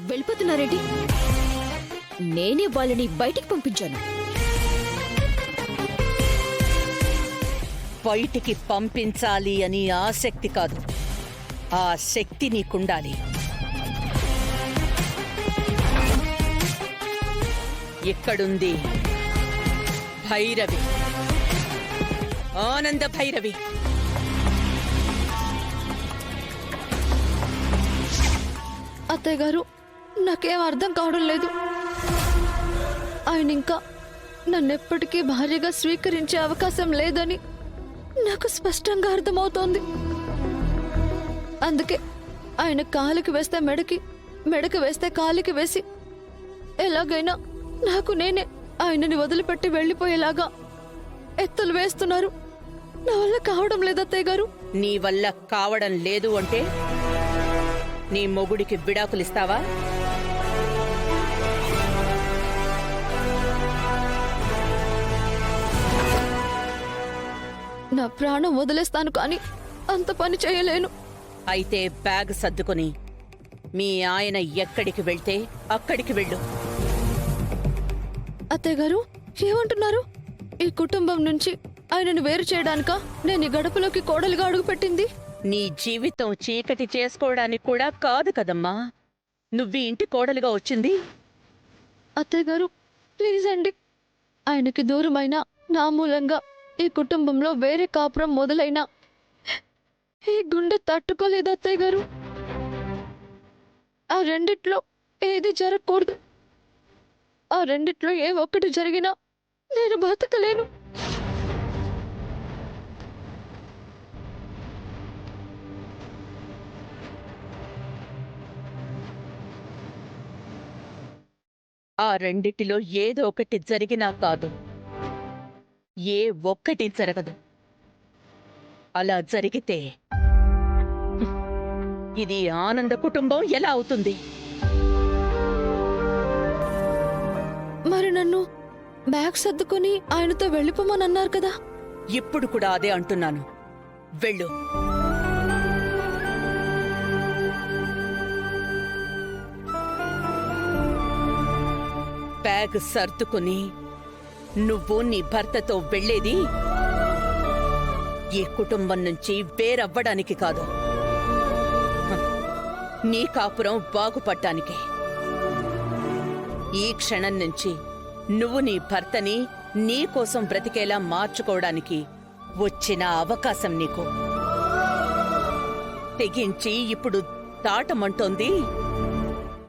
వెళ్ళిపోతున్నారేంటి? నేనే వాళ్ళని బయటికి పంపించాను. బయటికి పంపించాలి అని ఆసక్తి కాదు, ఆ శక్తి నీకుండాలి. ఇక్కడుంది భైరవి, ఆనంద భైరవి. అత్తయ్య గారు, నాకేం అర్థం కావడం లేదు. ఆయన ఇంకా నన్నెప్పటికీ భార్యగా స్వీకరించే అవకాశం లేదని నాకు స్పష్టంగా అర్థమవుతోంది. అందుకే ఆయన కాలికి వేస్తే మెడకి, మెడకి వేస్తే కాలికి వేసి ఎలాగైనా నాకు నేనే ఆయనని వదిలిపెట్టి వెళ్ళిపోయేలాగా ఎత్తులు వేస్తున్నారు. నా వల్ల కావడం లేదు అత్తయ్య గారు. నీ వల్ల కావడం లేదు అంటే నీ మొగుడికి విడాకులిస్తావా? నా ప్రాణం వదిలేస్తాను, కానీ అంత పని చేయలేను. అయితే బ్యాగ్ సర్దుకొని మీ ఆయన ఎక్కడికి వెళ్తే అక్కడికి వెళ్ళు. అత్తయ్య గారు, ఏమంటున్నారు? ఈ కుటుంబం నుంచి ఆయనను వేరు చేయడానికా నేను ఈ గడపలోకి కోడలుగా అడుగుపెట్టింది? నీ జీవితం చీకటి చేసుకోవడానికి కూడా కాదు కదమ్మా నువ్వు ఇంటి కోడలుగా వచ్చింది. అత్తయ్య గారు, ప్లీజ్ అండి. ఆయనకి దూరమైన నా మూలంగా ఈ కుటుంబంలో వేరే కాపురం మొదలైనా ఈ గుండె తట్టుకోలేదు అత్తయ్య గారు. ఆ రెండిట్లో ఏది జరగకూడదు. ఆ రెండిట్లో ఏ ఒక్కటి జరిగినా నేను బతకలేను. ఆ రెండిటిలో ఏదో ఒకటి జరిగినా కాదు, ఏ ఒక్కటి జరగదు. అలా జరిగితే ఇది ఆనంద కుటుంబం ఎలా అవుతుంది? మరి నన్ను బ్యాగ్ సర్దుకొని ఆయనతో వెళ్ళిపోమని అన్నారు కదా. ఇప్పుడు కూడా అదే అంటున్నాను, వెళ్ళు. బ్యాగ్ సర్దుకుని నువ్వు నీ భర్తతో వెళ్ళేది ఈ కుటుంబం నుంచి వేరవ్వడానికి కాదు, నీ కాపురం బాగుపడ్డానికి. ఈ క్షణం నుంచి నువ్వు నీ భర్తని నీ కోసం బ్రతికేలా మార్చుకోవడానికి వచ్చిన అవకాశం నీకు తెగించి ఇప్పుడు తాటమంటోంది